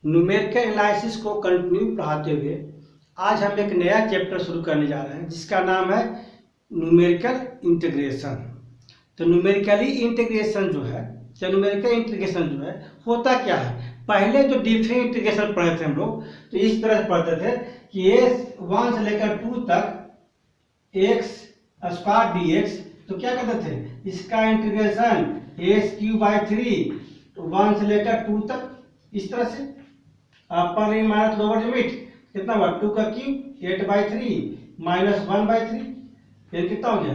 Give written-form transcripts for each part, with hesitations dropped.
Numerical analysis को continue पढ़ाते हुए आज हम एक नया चैप्टर शुरू करने जा रहे हैं जिसका नाम है न्यूमेरिकल इंटीग्रेशन। तो न्यूमेरिकली इंटीग्रेशन जो है न्यूमेरिकल इंटीग्रेशन जो है होता क्या है। पहले जो डिफरेंट इंटीग्रेशन पढ़े थे हम लोग तो इस तरह से पढ़ते थे कि a1 से लेकर 2 तक x स्क्वायर dx, तो क्या कहते थे इसका इंटीग्रेशन a³ 3 1 से लेकर 2 तक, इस तरह से upper limit minus lower limit कितना हुआ 2 का क्यूब 8/3 माइनस 1/3, फिर कितना हो गया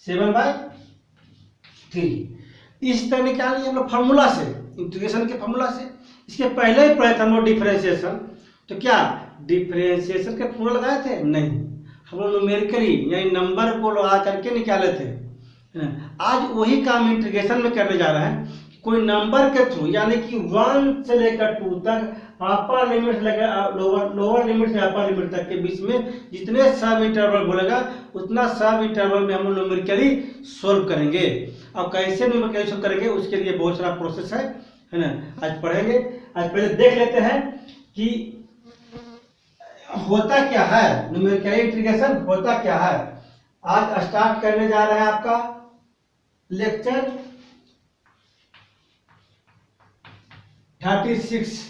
7/3। इस तरह निकालिए हम लोग फार्मूला से, इंटीग्रेशन के फार्मूला से। इसके पहले ही पढ़े थे हम लोग डिफरेंशिएशन, तो क्या डिफरेंशिएशन के फार्मूला लगाए थे? नहीं, हम लोग न्यूमेरिकली यानी नंबर को लगा करके निकाले थे। आज वही काम इंटीग्रेशन में करने जा रहे हैं। कोई नंबर के थ्रू यानी कि 1 से लेकर 2 तक अपर लिमिट से लेकर लोअर लिमिट से अपर लिमिट तक के बीच में जितने सब इंटरवल बोलेगा उतना सब इंटरवल में हम लोग न्यूमेरिकली सोल्व करेंगे। अब कैसे न्यूमेरिकली सोल्व करेंगे उसके लिए बहुत सारा प्रोसेस है ना, आज पढ़ेंगे। आज पहले देख लेते हैं कि होता क्या है न्यूमेरिकल इंटीग्रेशन, होता क्या है। आज स्टार्ट करने जा रहे हैं आपका लेक्चर 36।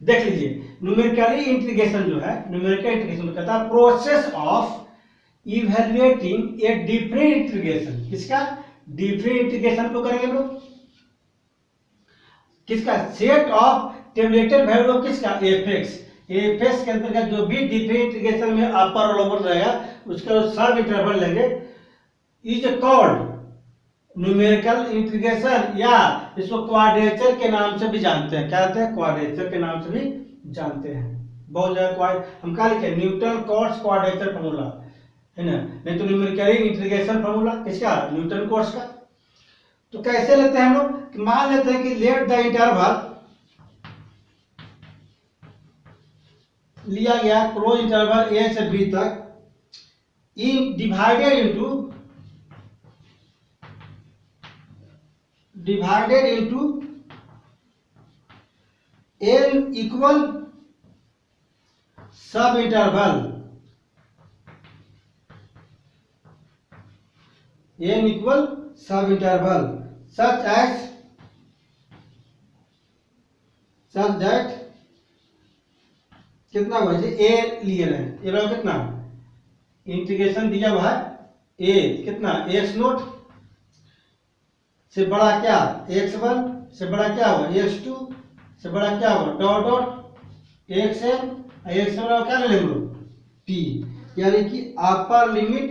देख लीजिए, न्यूमेरिकली इंटीग्रेशन जो है, न्यूमेरिकल इंटीग्रेशन कहता है process of evaluating a different integration. किसका? डिफरेंट इंटीग्रेशन को करेंगे लोग। किसका? Set of tabulated value of किसका? एफ एक्स के अंतर्गत जो भी डिफरेंट इंटीग्रेशन में अपर और लोअर रहेगा उसका सब इंटरवल लेंगे, इज कॉल्ड न्यूमेरिकल इंटीग्रेशन, या इसको क्वाड्रेचर के नाम से भी जानते हैं। क्या कहते हैं? क्वाड्रेचर के नाम से भी जानते हैं। बहुत जगह हम क्या लिखे न्यूटन कॉट्स क्वाड्रेचर फार्मूला है ना, नहीं तो न्यूमेरिकल इंटीग्रेशन फार्मूला किसका? न्यूटन कॉट्स का। तो कैसे लेते हैं हम लोग? मान लेते हैं कि लेट द इंटरवल लिया गया क्लोज इंटरवल a से b तक इन डिवाइडेड इनटू n इक्वल सब इंटरवल, n इक्वल सब इंटरवल सच दैट कितना हुआ ए लिए रहे, ये रहा कितना इंटीग्रेशन दिया हुआ है ए कितना x0 से बड़ा क्या x1 से बड़ा क्या हुआ x2 से बड़ा क्या हुआ डॉट डॉट xn, x1 क्या ले लेंगे p, यानी कि अपर लिमिट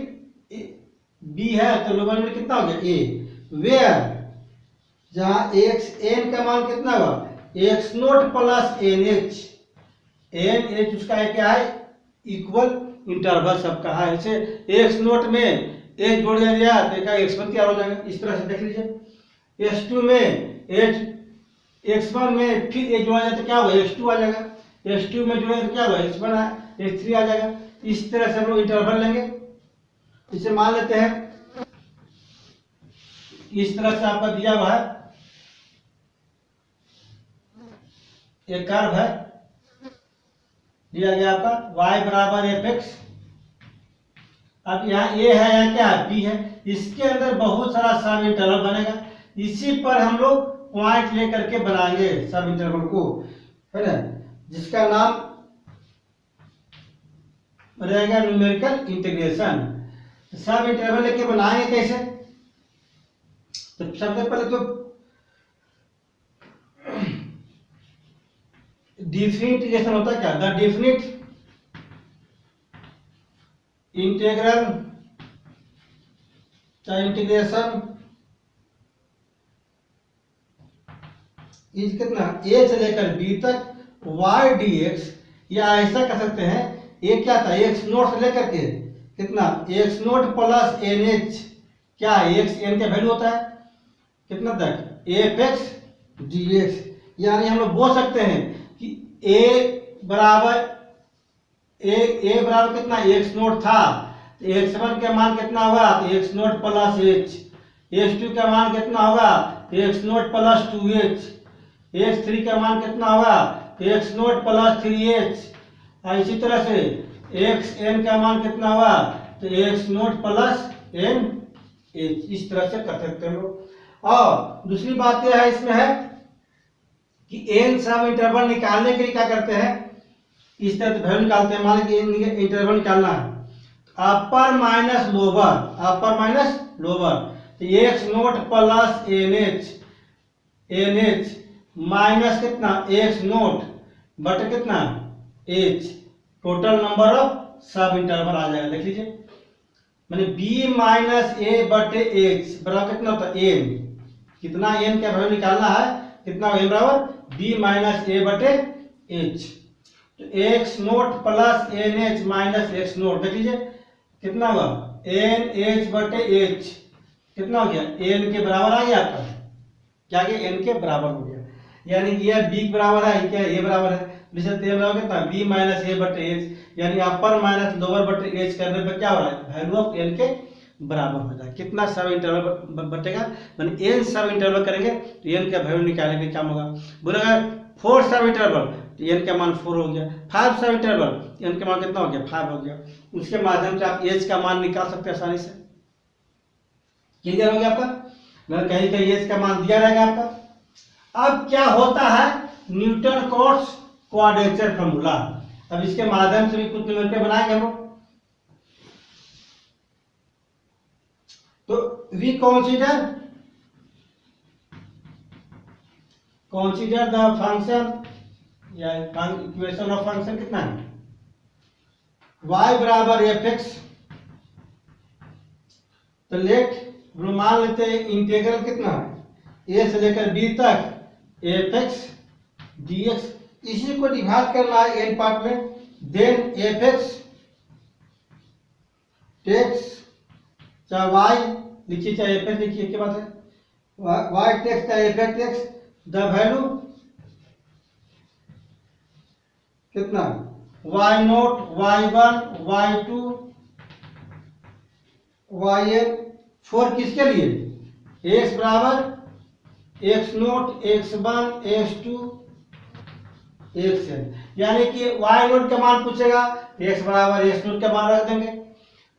b है तो लोअर लिमिट कितना हो गया a, वेयर जहां xn का मान कितना हुआ x0 प्लस nh, एच उसका है क्या है इक्वल इंटरवल सबका है। ऐसे x0 में एच जोड़ दिया तो x1 क्या हो जाएगा, इस तरह से देख लीजिए। x2 में एच x1 में फिर एच जोड़ा जाए तो क्या होगा x2 आ जाएगा, x2 में जोड़े तो क्या होगा x1 x3 आ जाएगा। इस तरह से हम लोग इंटरवल लेंगे। इसे मान लेते हैं इस तरह से आपका दिया हुआ है एक कर्व है, दिया गया आपका y बराबर fx। अब यहाँ a है या क्या b है, इसके अंदर बहुत सारा सब इंटरवल बनेगा। इसी पर हम लोग पॉइंट लेकर के बनाएंगे सब इंटरवल को, है ना, जिसका नाम रहेगा न्यूमेरिकल इंटीग्रेशन। सब इंटरवल लेके बनाएंगे कैसे? तो सबसे पहले तो डिफरेंट इंटीग्रेशन होता है क्या? The different integral integration is कितना a से लेकर b तक y dx, या ऐसा कर सकते हैं ये क्या था x0 से लेकर के कितना x0 प्लस nh, क्या x n का वैल्यू होता है कितना तक fx dx, यानी हम लोग बोल सकते हैं कि a बराबर कितना x0 था तो x1 का मान कितना होगा, तो x note plus h, x2 का मान कितना होगा, तो x note plus 2h, x3 का मान कितना होगा, तो x नोट प्लस 3h, और इसी तरह से xn का मान कितना होगा, तो x note plus n h। इस तरह से कर सकते हैं लोग। और दूसरी बात यह है इसमें है कि n सब इंटरवल निकालने के लिए क्या करते हैं, इस तरह से वैल्यू निकालते हैं। मान लीजिए इंटरवल निकालना है, upper minus lower, upper minus lower, तो x note plus N h minus कितना x नोट बट कितना h, total number of sub interval आ जाएगा। देख लीजिए, मैंने b माइनस ए बटे h बराबर कितना होता है n, कितना n का वैल्यू निकालना है, कितना n बराबर b माइनस ए बटे h, तो x note plus N h minus x nought, देख लीजिए कितना हुआ एन एच बटे h, कितना हो गया n के बराबर आ गया आपका, क्या गया n के बराबर हो गया, यानी कि यह b के बराबर है, क्या a बराबर है, निश्चित a बराबर कितना b माइनस ए बटे h, यानी अपर माइनस लोअर बटे h करने पर क्या हो रहा है, वैल्यू ऑफ n के बराबर हो जाए। कितना सब इंटरवल बटेगा, मैंने n सब इंटरवल करेंगे तो n का वैल्यू निकालने का काम होगा। बोलेगा 4 सब इंटरवल तो n का मान 4 हो गया, 5 सब इंटरवल n का मान कितना हो गया 5 हो गया। उसके माध्यम से आप h का मान निकाल सकते हैं आसानी से। क्लियर हो गया आपका, मैं कहीं कहीं h का मान दिया रहेगा आपका। अब क्या होता है न्यूटन कोट्स क्वाड्रेचर फॉर्मूला, अब इसके माध्यम से भी कुछ न्यूमेरिकल बनाएंगे हम लोग। तो वी कंसीडर द फंक्शन या इक्वेशन ऑफ फंक्शन कितना है y बराबर एफ एक्स, तो लेट मान लेते हैं इंटीग्रल कितना है a से लेकर b तक एफ एक्स डी एक्स, इसी को डिवाइड करना है n पार्ट में, देन एफ एक्स टेक्स चाहे y लिखिए चाहे एफ एक्स लिखिए, क्या बात है, y टेक्स चाहे f x takes the value कितना y nought y1 y2 yn, 4 किसके लिए x बराबर x note x1 x2 xn, यानी कि y नोट का मान पूछेगा x बराबर x नोट का मान रख देंगे,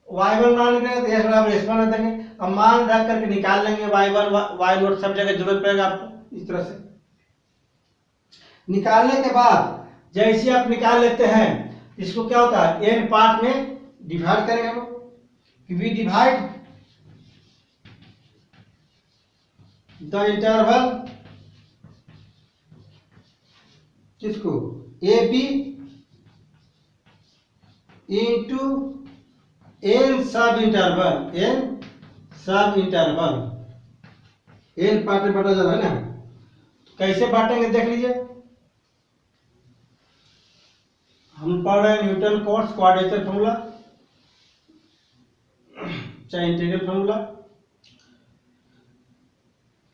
y1 मान लिखेंगे तो x बराबर x1 रख देंगे। अब मान रख करके निकाल लेंगे y1 y नोट सब जगह जरूरत पड़ेगा आपको। इस तरह से निकालने के बाद जैसे आप निकाल लेते हैं इसको क्या होता है n पार्ट में डिवाइड करेंगे हम लोग, वी डिवाइड द इंटरवल किसको A B into n sub interval, n sub interval, n part में बांटा जा रहा है ना, कैसे बांटेंगे देख लीजिए। हम पढ़ रहे हैं न्यूटन कोट्स क्वाड्रेचर फॉर्मूला चाहे इंटीग्रल फॉर्मूला,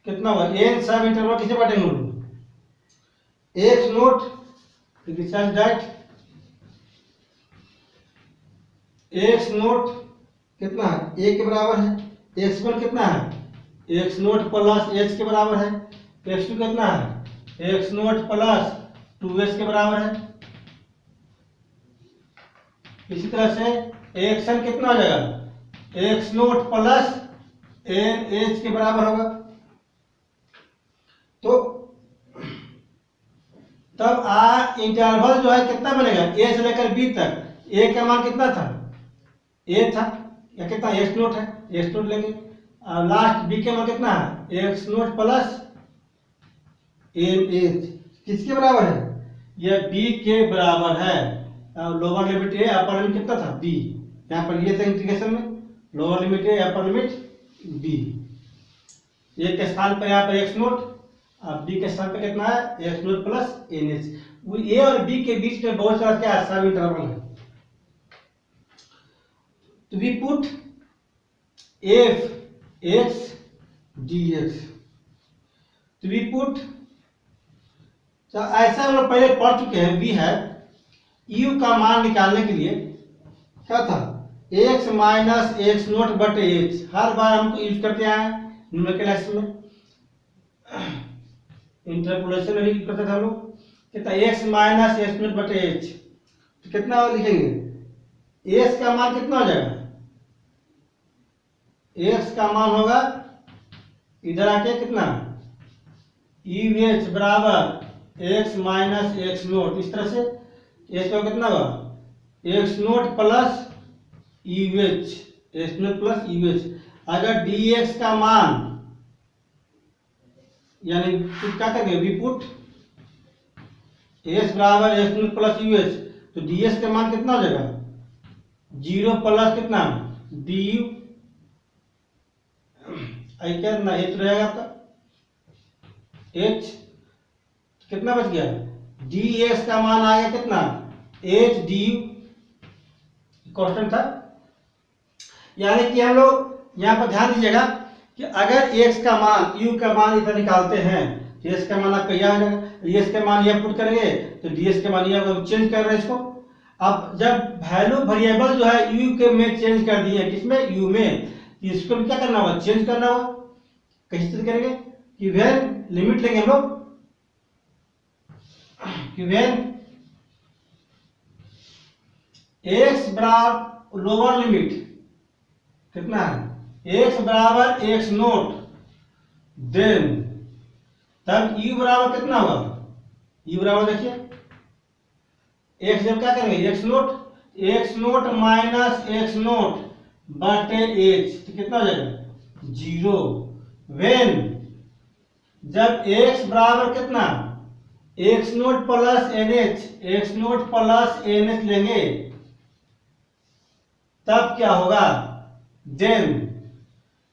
कितना हुआ n सब इंटरवल किसे बांटेंगे हम लोग, x note that x note कितना है a के बराबर है, x1 कितना है x नोट प्लस h के बराबर है, x2 कितना है x नोट प्लस 2h के बराबर है। इसी तरह से xn कितना हो जाएगा x note plus n h के बराबर होगा। तो तब इंटरवल जो है कितना बनेगा a से लेकर b तक, a का मान कितना था a था या कितना x नोट है, x नोट लेंगे, और लास्ट b के मान कितना है x note plus n h, किसके बराबर है यह b के बराबर है। Lower limit a upper limit कितना था b, यहाँ पर ये था इंटीग्रेशन में lower limit a upper limit b, a के स्थान पर यहाँ पर x नोट अब b के स्थान पे कितना है x note plus N H, a और b के बीच में बहुत सारा क्या सब इंटरवल है। तो we put f x dx, तो वी पुट, तो ऐसा हम लोग पहले पढ़ चुके हैं, v है u का मान निकालने के लिए क्या था एक्स माइनस एक्स नोट बटे एच, हर बार हमको यूज करते हैं न्यूमेरिकल एक्सेस में, इंटरपोलेशन में भी करते थे हम लोग। कितना एक्स माइनस एक्स नोट बटे एच, तो कितना लिखेंगे, एक्स का मान कितना हो जाएगा, एक्स का मान होगा इधर आके कितना यू एच बराबर एक्स माइनस एक्स नोट, इस तरह से एच का कितना होगा x note plus U H, x note plus U H. अगर डी एक्स का मान यानी क्या करेंगे, वी पुट एक्स बराबर x note plus U H, तो डी एक्स का मान कितना हो जाएगा, 0 प्लस कितना डी यू, कितना एच रहेगा आपका एच, कितना बच गया, डी एक्स का मान आ गया कितना एच डी यू, कांस्टेंट था। यानी कि हम लोग यहाँ पर ध्यान दीजिएगा कि अगर x का मान u का मान इधर निकालते हैं तो x का मान आपका यह हो जाएगा, ds का मान यह पुट करेंगे तो ds का मान यह, चेंज कर रहे हैं इसको। अब जब वैल्यू वेरिएबल जो है u के में चेंज कर दिए, किसमें u में, इसको क्या करना होगा, चेंज करना होगा। कैसे चेंज करेंगे कि वेन लिमिट लेंगे हम लोग, कि वेन x बराबर लोअर लिमिट कितना है x बराबर x नोट, देन तब u बराबर कितना होगा, u बराबर देखिए x जब क्या करेंगे x note minus x note बटे h, तो कितना हो जाएगा 0। वेन जब x बराबर कितना x note plus nh, x note plus nh लेंगे तब क्या होगा, देन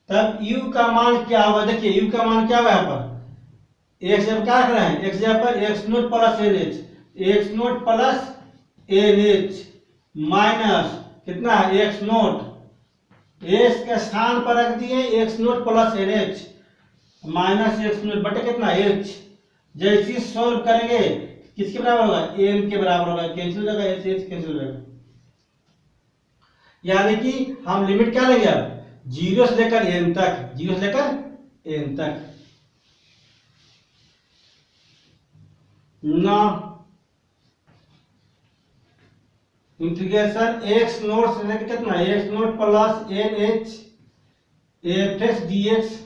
तब u का मान क्या होगा, देखिए u का मान क्या होगा यहाँ पर, x जब क्या कर रहे हैं, x जब पर x note plus nh, x note plus nh minus कितना है x नोट, s के स्थान पर रख दिए x note plus nh minus x note बटे कितना h। जैसे सॉल्व करेंगे किसके बराबर होगा, m के बराबर होगा, कैंसिल हो जाएगा, h कैंसिल हो जाएगा। यानी कि हम लिमिट क्या लेंगे अब, 0 से लेकर n तक, 0 से लेकर n तक। ना इंटीग्रेशन x नोट से लेकर कितना x note plus nh F x d x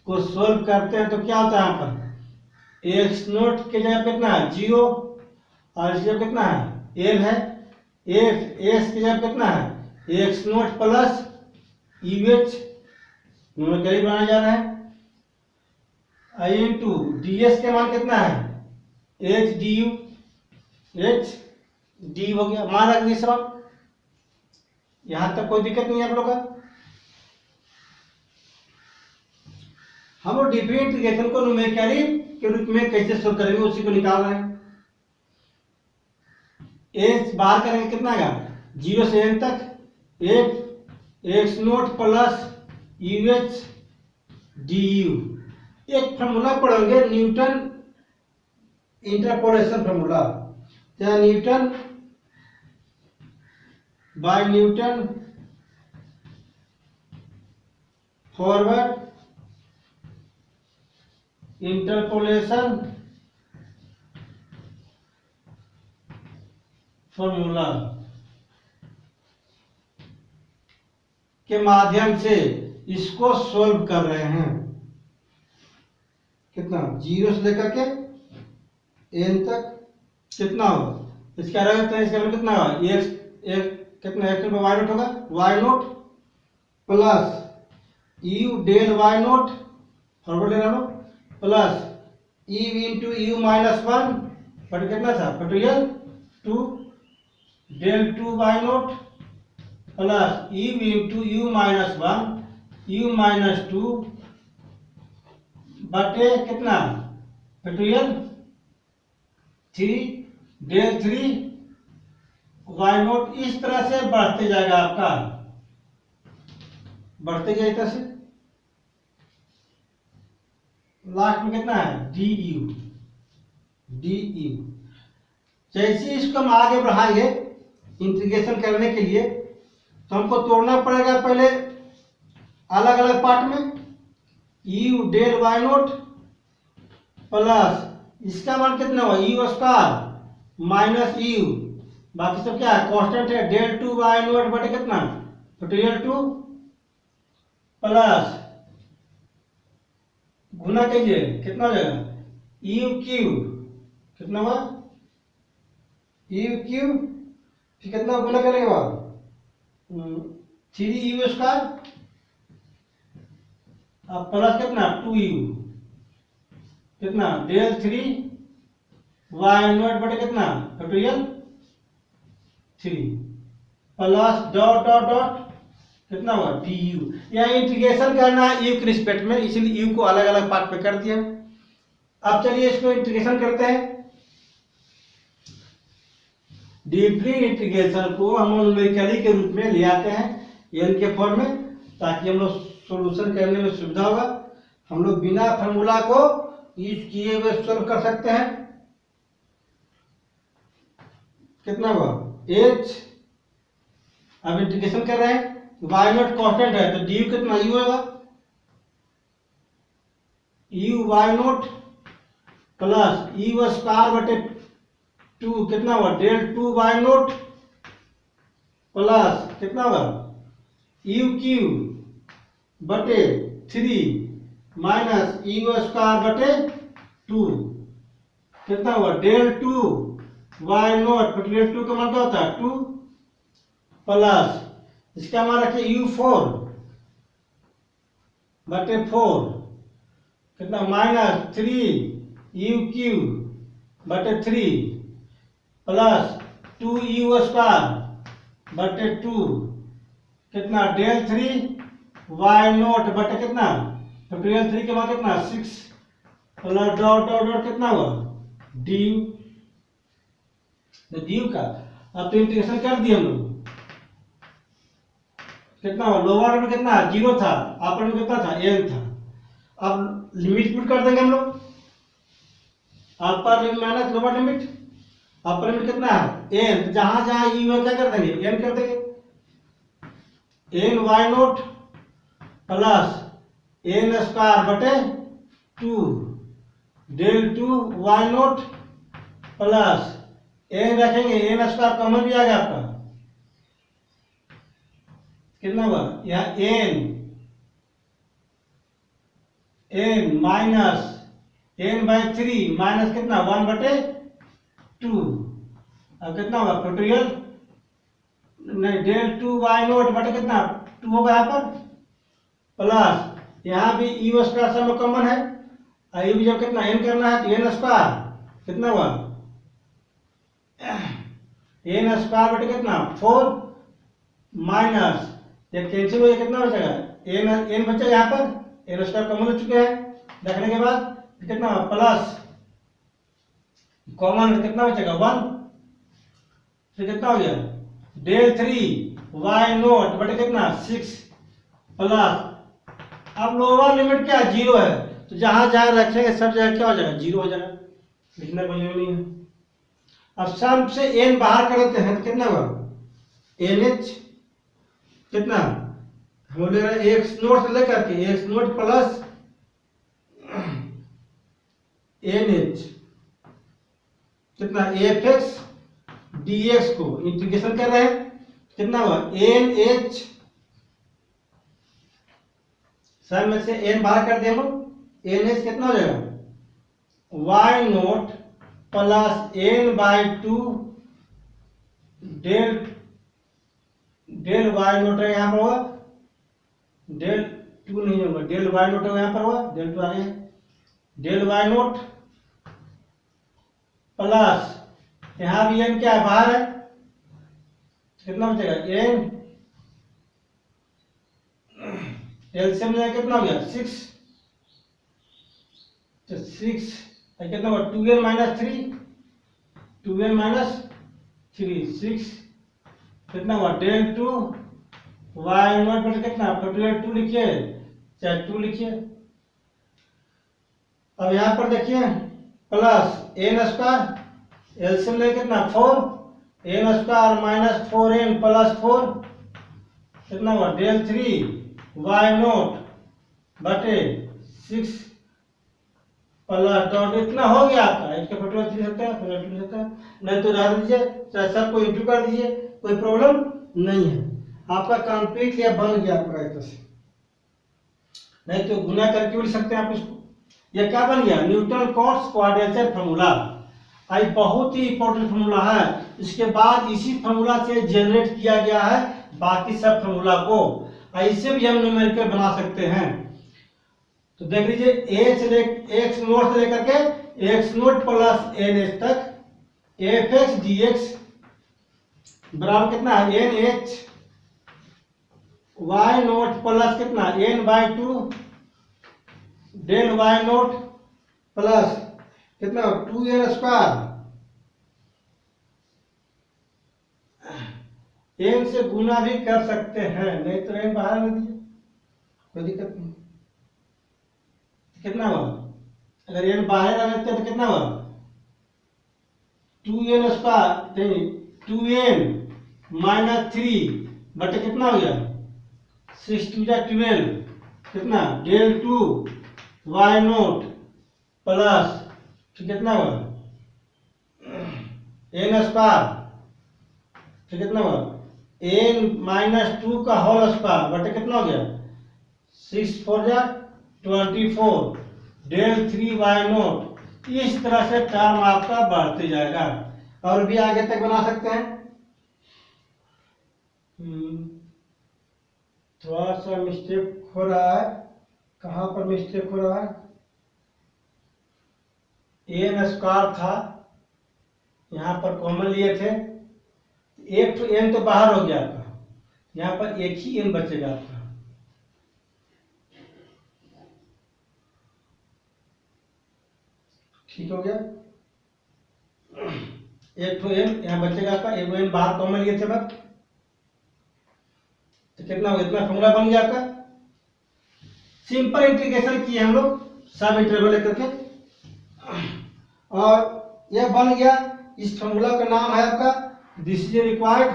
को सोल्व करते हैं तो क्या होता है, यहाँ पर एक्स नोट के जगह कितना है 0 और इस जगह कितना है m है, एफ एक्स की जगह कितना है x note plus U H, numerically बनाया जा रहा है, आई इंटू डी एस के मान कितना है H D you, H D हो गया, मान रख दिए सब। यहां तक कोई दिक्कत नहीं है आप लोग का। हम लोग डिफरेंट इंटीग्रेशन को न्यूमेरिकली के रूप में कैसे सोल्व करेंगे उसी को निकाल रहे हैं। एच बाहर करेंगे कितना आएगा 0 से n तक F X note plus U H D U. एक फॉर्मूला पढ़ेंगे न्यूटन इंटरपोलेशन फॉर्मूला, या Newton by Newton forward interpolation formula के माध्यम से इसको सॉल्व कर रहे हैं। कितना 0 से लेकर के n तक कितना होगा, इसका इसका कितना होगा x कितना x वाई नोट होगा, Y note plus U del Y nought forward ले रहा plus E into U minus 1 बट कितना था factorial 2 del 2 Y note plus E into U minus 1 U minus 2 बटे कितना फैक्टोरियल 3 डेल 3 वाई नोट। इस तरह से बढ़ते जाएगा आपका, बढ़ते गए तरह से लास्ट में कितना है डी यू, डी यू। जैसे इसको हम आगे बढ़ाएंगे इंटीग्रेशन करने के लिए तो हमको तोड़ना पड़ेगा पहले अलग अलग पार्ट में। U del Y note plus इसका मान कितना हुआ यू स्क्वायर माइनस यू, बाकी सब क्या है कांस्टेंट है, डेल टू वाई नोट बटे कितना डेल टू प्लस गुना कीजिए कितना हो जाएगा यू क्यू, कितना हुआ यू क्यू, फिर कितना गुना करने के बाद 3u स्क्वायर अब प्लस कितना 2u, कितना डेल 3 वाई नोट बटे कितना factorial 3 plus dot dot dot कितना हुआ du। यहाँ इंटीग्रेशन करना है u के रिस्पेक्ट में, इसीलिए u को अलग अलग पार्ट पे कर दिया। अब चलिए इसको इंटीग्रेशन करते हैं। डीपली इंटीग्रेशन को हम न्यूमेरिकली के रूप में ले आते हैं n के फॉर्म में, ताकि हम लोग सॉल्यूशन करने में सुविधा होगा। हम लोग बिना फार्मूला को यूज किए हुए सॉल्व कर सकते हैं। कितना हुआ h, अब इंटीग्रेशन कर रहे हैं, वाई नॉट कांस्टेंट है तो डी कितना यू होगा U Y nought plus U square बटे 2 कितना हुआ डेल 2 वाई नॉट प्लस कितना हुआ यू क्यू बटे 3 माइनस यू स्क्वायर बटे 2 कितना हुआ डेल 2 वाई नॉट डेल 2 का मान क्या होता है 2 प्लस इसका मान रखिए u4 बटे 4 कितना माइनस 3u³ बटे 3 प्लस 2u स्क्वायर बटे 2 कितना डेल 3 वाई नोट बटे कितना तो डेल 3 के बाद कितना 6 प्लस डॉट डॉट डॉट कितना हुआ du, du का अब तो इंटीग्रेशन कर दिए हम लोग। कितना हुआ लोअर में कितना 0 था, अपर में कितना था n था। अब लिमिट पुट कर देंगे हम लोग, upper limit minus lower limit, upper limit कितना है n, जहां जहां u है क्या कर देंगे n कर देंगे, n Y note plus n square बटे 2 del 2 Y note plus n रखेंगे n स्क्वायर कॉमन भी आ गया आपका, कितना हुआ यहाँ n minus n by 3 minus कितना 1 बटे 2, अब कितना हुआ फैक्टोरियल नहीं डेल 2 वाई नोट बटे कितना 2 होगा यहाँ पर प्लस यहाँ भी यू स्क्वायर सब कॉमन है, यू भी जब कितना n करना है तो n स्क्वायर कितना हुआ n स्क्वायर बटे कितना 4 माइनस जब कैंसिल हो जाए कितना बचेगा n बचेगा यहाँ पर n स्क्वायर कॉमन हो चुके हैं, रखने के बाद कितना प्लस कॉमन कितना बचेगा 1, फिर कितना हो गया डेल 3 वाई नोट बटे कितना 6 प्लस अब लोअर लिमिट क्या 0 है तो जहां जहां रखेंगे सब जगह क्या हो जाएगा 0 हो जाएगा, लिखना कोई नहीं है। अब सब से n बाहर कर देते हैं तो कितना हुआ nh कितना हम ले रहे हैं x नोट से लेकर के x नोट प्लस nh कितना fx dx को इंटीग्रेशन कर रहे हैं कितना हुआ nh, सब में से n बाहर कर दिए हम nh कितना हो जाएगा y nought plus n by 2 del del Y nought है यहाँ पर हुआ डेल 2 नहीं होगा डेल वाई नोट यहाँ पर हुआ डेल 2 आ गया डेल वाई नोट प्लस यहाँ भी n क्या है बाहर है कितना बचेगा n एलसीएम में कितना हो गया 6 तो 6 कितना हुआ 2n माइनस 3 2n माइनस 3 6 कितना हुआ डेल 2 वाई नॉट बटे कितना फैक्टोरियल 2 लिखिए चाहे 2 लिखिए। अब यहाँ पर देखिए प्लस n स्क्वायर एलसीएम ले कितना 4 N square minus 4n plus 4 कितना हुआ डेल 3 वाई नोट बटे 6 प्लस डॉट इतना हो गया आपका। इसका फैक्टोरियल 3 सकता है, फैक्टोरियल 2 सकता है, नहीं तो रह दीजिए, चाहे सबको इंटू कर दीजिए, कोई प्रॉब्लम नहीं है। आपका कंप्लीट या बन गया आपका एक तरह से, नहीं तो गुना करके भी लिख सकते हैं आप इसको। ये क्या बन गया न्यूटन कॉट्स क्वाड्रेचर फार्मूला। आई बहुत ही इंपॉर्टेंट फार्मूला है। इसके बाद इसी फार्मूला से जनरेट किया गया है बाकी सब फार्मूला को। ऐसे भी हम न्यूमेरिकल बना सकते हैं। तो देख लीजिए एक्स नोट से लेकर के x note plus N h तक एफ एक्स डी एक्स बराबर कितना है n h y note plus कितना n by 2 del Y note plus कितना 2n स्क्वायर एन से गुना भी कर सकते हैं, नहीं तो एन बाहर में दीजिए, कोई दिक्कत नहीं। कितना हुआ अगर एन बाहर रहते तो कितना हुआ 2n स्क्वायर 2n माइनस 3 बटे कितना हो गया 6 2 जा 12 कितना डेल 2 वाई नोट प्लस कितना हुआ एन स्क्वायर फिर कितना हुआ एन माइनस 2 का होल स्क्वायर बटे कितना हो गया 6 4 जा 24 डेल 3 वाई नोट। इस तरह से टर्म आपका बढ़ते जाएगा और भी आगे तक बना सकते हैं। थोड़ा सा मिस्टेक हो रहा है, कहाँ पर मिस्टेक हो रहा है एन स्क्वायर था यहाँ पर कॉमन लिए थे, एक तो एन तो बाहर हो गया था, यहाँ पर एक ही एन बचेगा आपका। ठीक हो गया, एक तो एन यहाँ बचेगा आपका, एक एन बाहर कॉमन लिए थे बस, तो कितना होगा इतना फॉर्मूला बन गया आपका। सिंपल इंटीग्रेशन किए हम लोग सब इंटरवल लेकर के और यह बन गया। इस फॉर्मूला का नाम है आपका this is required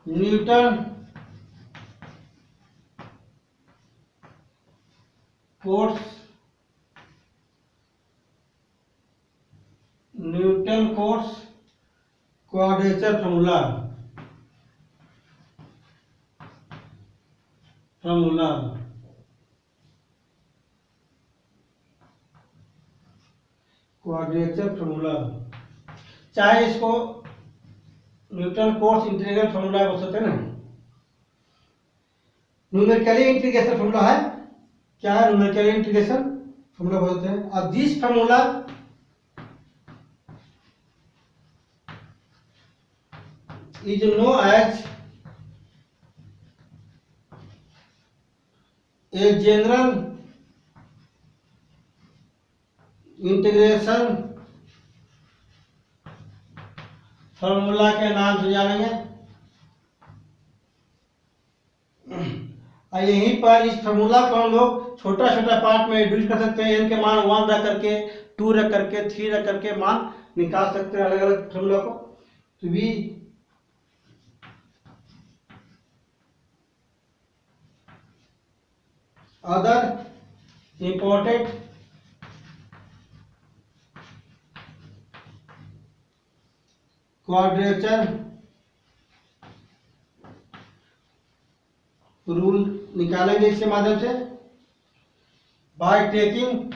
Newton Cotes quadrature formula quadrature formula, चाहे इसको न्यूटन कोट्स इंटीग्रल फार्मूला बोल सकते हैं ना, न्यूमेरिकली इंटीग्रेशन फार्मूला है। क्या है न्यूमेरिकली इंटीग्रेशन फार्मूला बोलते हैं। और this formula is known as a general integration formula के नाम से जानेंगे। यहीं पर इस फार्मूला को हम लोग छोटा छोटा पार्ट में रिड्यूस कर सकते हैं। एन के मान 1 रख करके 2 रख करके 3 रख करके मान निकाल सकते हैं अलग अलग फार्मूला को। तो भी अदर इंपॉर्टेंट क्वाड्रेचर रूल निकालेंगे इसके माध्यम से बाय टेकिंग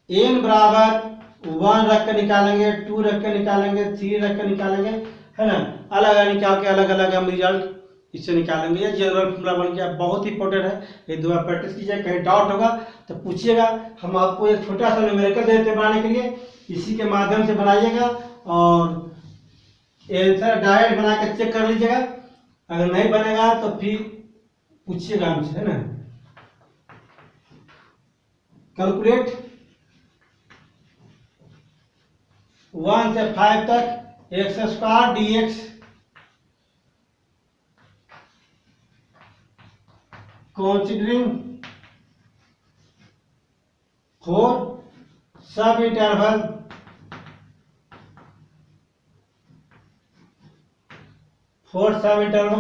एन बराबर 1 रख कर निकालेंगे, 2 रख कर निकालेंगे, 3 रख कर निकालेंगे, है ना, अलग अलग निकाल के अलग अलग हम रिजल्ट इससे निकालेंगे। ये जनरल फॉर्मूला बन गया, बहुत इंपॉर्टेंट है। ये दो बार प्रैक्टिस कीजिए, कहीं डाउट होगा तो पूछिएगा। हम आपको एक छोटा सा न्यूमेरिकल देते हैं बनाने के लिए, इसी के माध्यम से बनाइएगा और आंसर डायरेक्ट बना के चेक कर लीजिएगा। अगर नहीं बनेगा तो फिर पूछिएगा हमसे, है ना। कैलकुलेट 1 से 5 तक x square D x considering for सब इंटरवल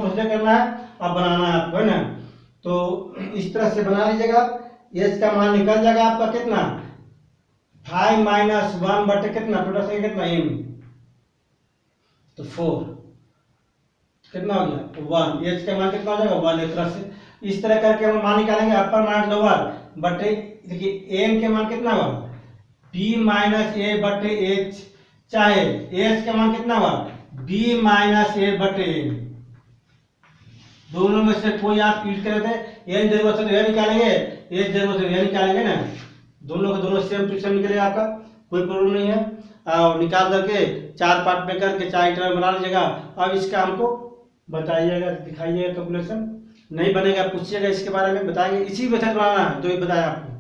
कंसीडर करना है, अब बनाना है आपको, है ना। तो इस तरह से बना लीजिएगा। एच का मान निकल जाएगा आपका कितना, 5 माइनस 1 बटे कितना, टोटल संख्या कितना m, तो 4 कितना हो गया 1। एच का मान कितना हो जाएगा 1। एक तरह से इस तरह करके हम मान निकालेंगे, अपर माइनस लोअर बटे, देखिए एम के मान कितना हुआ, बी माइनस ए बटे एच, चाहे एच का मान कितना हुआ, बी माइनस ए बटे एन। दोनों में से कोई आप यूज करे थे, एन जरूरत है यह निकालेंगे, एच जरूरत है यह निकालेंगे ना, दोनों का दोनों सेम टू सेम निकलेगा, आपका कोई प्रॉब्लम नहीं है। और निकाल करके 4 पार्ट में करके 4 इंटरवल बना लीजिएगा। अब इसका हमको बताइएगा, दिखाइएगा कैलकुलेशन, नहीं बनेगा पूछिएगा इसके बारे में, बताएंगे। इसी मेथड बनाना है जो भी बताया आपको।